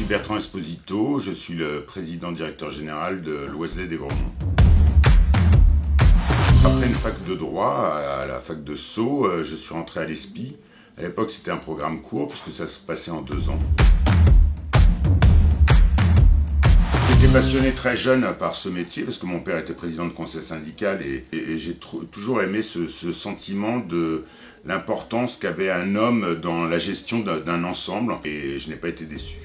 suis Bertrand Esposito, je suis le président-directeur général de l'Oiselay des Grandmonts. Après une fac de droit à la fac de Sceaux, je suis rentré à l'ESPI. À l'époque, c'était un programme court puisque ça se passait en 2 ans. J'étais passionné très jeune par ce métier parce que mon père était président de conseil syndical et j'ai toujours aimé ce sentiment de l'importance qu'avait un homme dans la gestion d'un ensemble et je n'ai pas été déçu.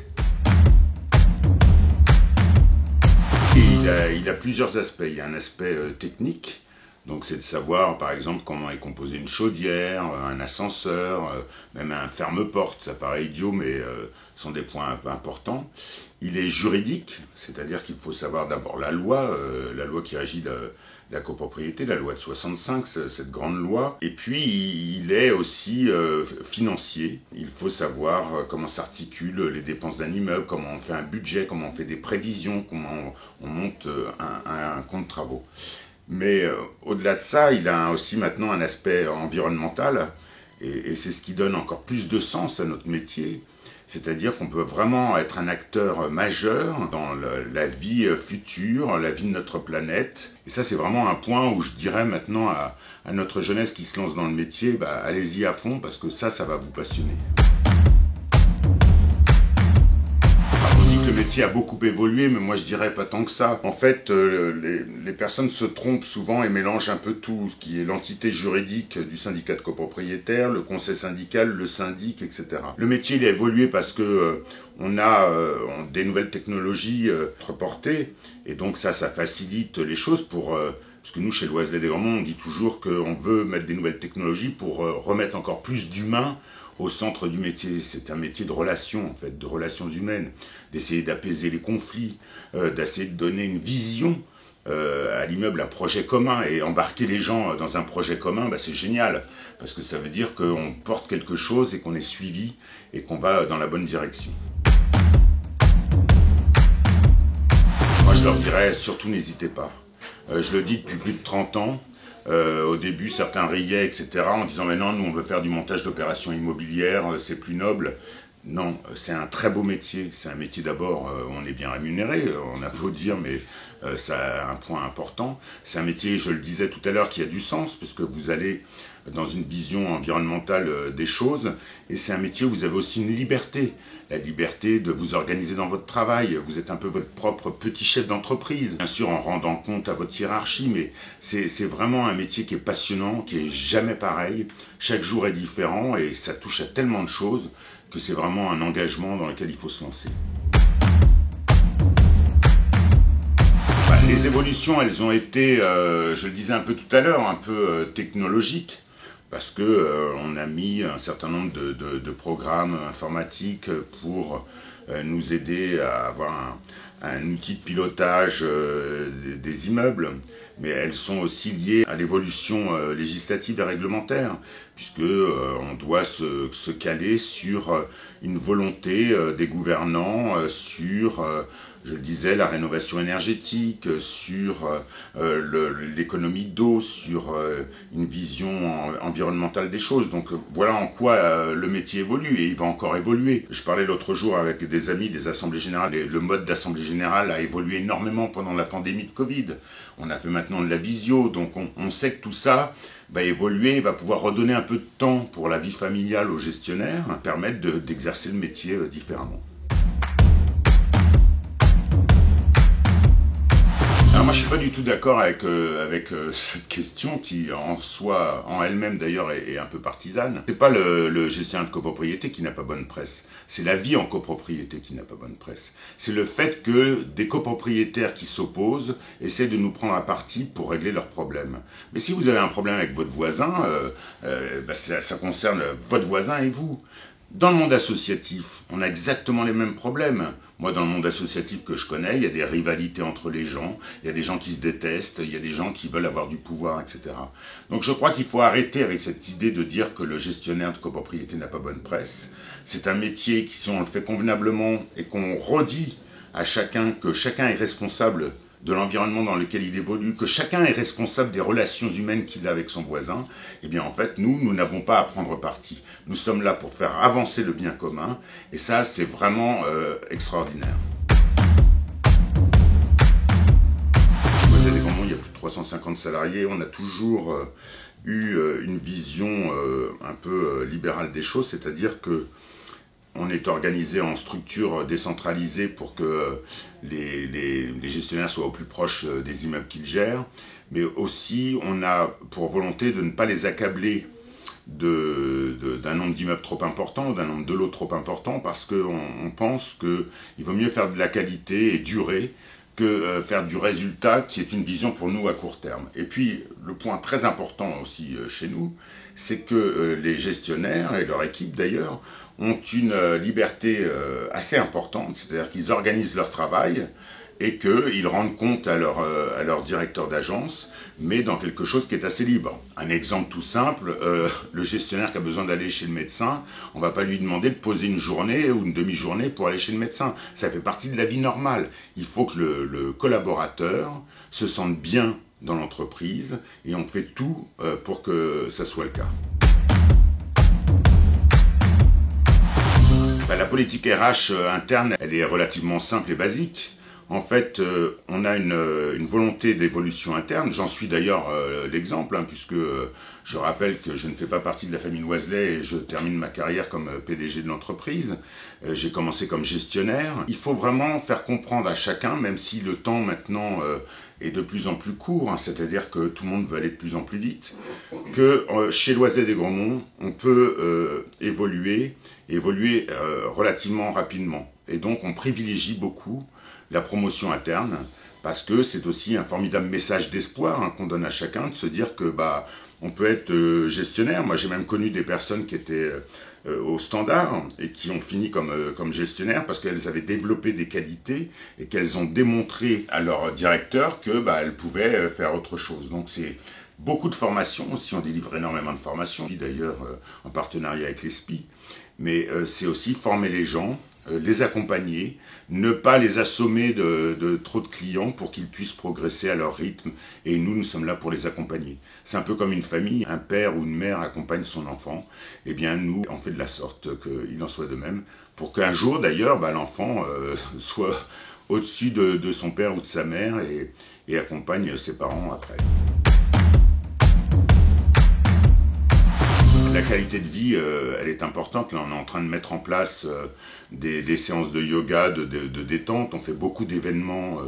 Il a plusieurs aspects. Il y a un aspect technique, donc c'est de savoir par exemple comment est composée une chaudière, un ascenseur, même un ferme-porte. Ça paraît idiot mais ce sont des points un peu importants. Il est juridique, c'est-à-dire qu'il faut savoir d'abord la loi qui régit la copropriété, la loi de 65, cette grande loi. Et puis il est aussi financier. Il faut savoir comment s'articulent les dépenses d'un immeuble, comment on fait un budget, comment on fait des prévisions, comment on monte un compte travaux. Mais au-delà de ça, il a aussi maintenant un aspect environnemental et c'est ce qui donne encore plus de sens à notre métier. C'est-à-dire qu'on peut vraiment être un acteur majeur dans la vie future, la vie de notre planète. Et ça, c'est vraiment un point où je dirais maintenant à notre jeunesse qui se lance dans le métier, allez-y à fond parce que ça va vous passionner. Le métier a beaucoup évolué, mais moi je dirais pas tant que ça. En fait, les personnes se trompent souvent et mélangent un peu tout, ce qui est l'entité juridique du syndicat de copropriétaires, le conseil syndical, le syndic, etc. Le métier il a évolué parce que on a des nouvelles technologies reportées, et donc ça facilite les choses parce que nous, chez l'Oiselay des Grandmonts, on dit toujours qu'on veut mettre des nouvelles technologies pour remettre encore plus d'humains au centre du métier. C'est un métier de relations, en fait, de relations humaines, d'essayer d'apaiser les conflits, d'essayer de donner une vision à l'immeuble, un projet commun, et embarquer les gens dans un projet commun, c'est génial, parce que ça veut dire qu'on porte quelque chose et qu'on est suivi et qu'on va dans la bonne direction. Moi, je leur dirais, surtout n'hésitez pas. Je le dis depuis plus de 30 ans. Au début, certains riaient, etc., en disant « mais non, nous on veut faire du montage d'opérations immobilières, c'est plus noble ». Non, c'est un très beau métier. C'est un métier d'abord, on est bien rémunéré, on a beau dire, mais ça a un point important. C'est un métier, je le disais tout à l'heure, qui a du sens, puisque vous allez dans une vision environnementale des choses, et c'est un métier où vous avez aussi une liberté. La liberté de vous organiser dans votre travail, vous êtes un peu votre propre petit chef d'entreprise, bien sûr en rendant compte à votre hiérarchie, mais c'est vraiment un métier qui est passionnant, qui est jamais pareil, chaque jour est différent, et ça touche à tellement de choses, que c'est vraiment un engagement dans lequel il faut se lancer. Les évolutions, elles ont été, je le disais un peu tout à l'heure, un peu technologiques, parce que on a mis un certain nombre de programmes informatiques pour nous aider à avoir un outil de pilotage des immeubles, mais elles sont aussi liées à l'évolution législative et réglementaire, puisque on doit se caler sur une volonté des gouvernants, sur, je le disais, la rénovation énergétique, sur l'économie d'eau, sur une vision environnementale des choses. Donc voilà en quoi le métier évolue, et il va encore évoluer. Je parlais l'autre jour avec des amis des assemblées générales, et le mode d'assemblée générale a évolué énormément pendant la pandémie de Covid. On a fait maintenant de la visio, donc on sait que tout ça va évoluer, va pouvoir redonner un peu de temps pour la vie familiale aux gestionnaires, permettre d'exercer le métier différemment. Alors moi je suis pas du tout d'accord avec cette question qui en soi, en elle-même d'ailleurs, est un peu partisane. C'est pas le gestionnaire de copropriété qui n'a pas bonne presse, c'est la vie en copropriété qui n'a pas bonne presse. C'est le fait que des copropriétaires qui s'opposent essaient de nous prendre à partie pour régler leurs problèmes. Mais si vous avez un problème avec votre voisin, ça concerne votre voisin et vous. Dans le monde associatif, on a exactement les mêmes problèmes. Moi, dans le monde associatif que je connais, il y a des rivalités entre les gens, il y a des gens qui se détestent, il y a des gens qui veulent avoir du pouvoir, etc. Donc je crois qu'il faut arrêter avec cette idée de dire que le gestionnaire de copropriété n'a pas bonne presse. C'est un métier qui, si on le fait convenablement et qu'on redit à chacun que chacun est responsable de l'environnement dans lequel il évolue, que chacun est responsable des relations humaines qu'il a avec son voisin, eh bien en fait, nous n'avons pas à prendre parti. Nous sommes là pour faire avancer le bien commun, et ça, c'est vraiment extraordinaire. Il y a plus de 350 salariés, on a toujours eu une vision un peu libérale des choses, c'est-à-dire que on est organisé en structure décentralisée pour que les gestionnaires soient au plus proche des immeubles qu'ils gèrent, mais aussi on a pour volonté de ne pas les accabler d'un nombre d'immeubles trop important, d'un nombre de lots trop important, parce qu'on pense qu'il vaut mieux faire de la qualité et durer que faire du résultat qui est une vision pour nous à court terme. Et puis, le point très important aussi chez nous, c'est que les gestionnaires, et leur équipe d'ailleurs, ont une liberté assez importante, c'est-à-dire qu'ils organisent leur travail et qu'ils rendent compte à leur directeur d'agence, mais dans quelque chose qui est assez libre. Un exemple tout simple, le gestionnaire qui a besoin d'aller chez le médecin, on ne va pas lui demander de poser une journée ou une demi-journée pour aller chez le médecin. Ça fait partie de la vie normale. Il faut que le collaborateur se sente bien dans l'entreprise et on fait tout pour que ça soit le cas. La politique RH interne, elle est relativement simple et basique. En fait, on a une volonté d'évolution interne. J'en suis d'ailleurs l'exemple, puisque je rappelle que je ne fais pas partie de la famille Loiselet et je termine ma carrière comme PDG de l'entreprise. J'ai commencé comme gestionnaire. Il faut vraiment faire comprendre à chacun, même si le temps maintenant est de plus en plus court, c'est-à-dire que tout le monde veut aller de plus en plus vite, que chez Loiselet des Grandmonts, on peut évoluer relativement rapidement. Et donc on privilégie beaucoup la promotion interne, parce que c'est aussi un formidable message d'espoir qu'on donne à chacun, de se dire que on peut être gestionnaire. Moi j'ai même connu des personnes qui étaient au standard et qui ont fini comme gestionnaires parce qu'elles avaient développé des qualités et qu'elles ont démontré à leur directeur que elles pouvaient faire autre chose. Donc c'est beaucoup de formations aussi, on délivre énormément de formations, d'ailleurs en partenariat avec l'ESPI, mais c'est aussi former les gens, les accompagner, ne pas les assommer de trop de clients pour qu'ils puissent progresser à leur rythme. Et nous sommes là pour les accompagner. C'est un peu comme une famille, un père ou une mère accompagne son enfant. Eh bien, nous, on fait de la sorte qu'il en soit de même, pour qu'un jour, d'ailleurs, l'enfant soit au-dessus de son père ou de sa mère et accompagne ses parents après. La qualité de vie, elle est importante. Là, on est en train de mettre en place des séances de yoga, de détente. On fait beaucoup d'événements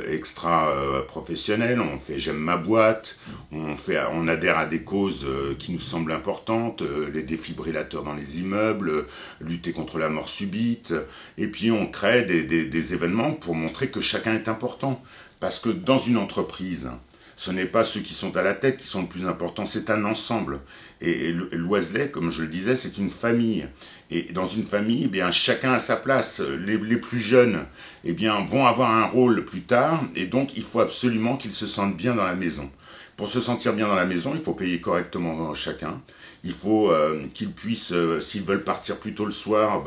extra-professionnels. On fait J'aime ma boîte. On adhère à des causes qui nous semblent importantes. Les défibrillateurs dans les immeubles, lutter contre la mort subite. Et puis, on crée des événements pour montrer que chacun est important. Parce que dans une entreprise, ce n'est pas ceux qui sont à la tête qui sont le plus importants, c'est un ensemble. Et Loiselet, comme je le disais, c'est une famille. Et dans une famille, chacun a sa place. Les plus jeunes vont avoir un rôle plus tard, et donc il faut absolument qu'ils se sentent bien dans la maison. Pour se sentir bien dans la maison, il faut payer correctement chacun. Il faut qu'ils puissent, s'ils veulent partir plus tôt le soir,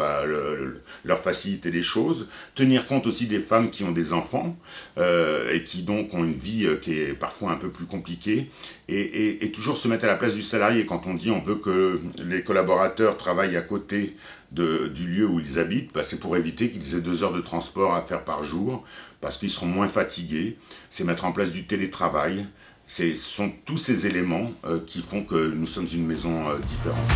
leur faciliter les choses. Tenir compte aussi des femmes qui ont des enfants et qui donc ont une vie qui est parfois un peu plus compliquée. Et toujours se mettre à la place du salarié. Quand on dit on veut que les collaborateurs travaillent à côté du lieu où ils habitent, c'est pour éviter qu'ils aient 2 heures de transport à faire par jour, parce qu'ils seront moins fatigués. C'est mettre en place du télétravail. Ce sont tous ces éléments qui font que nous sommes une maison différente.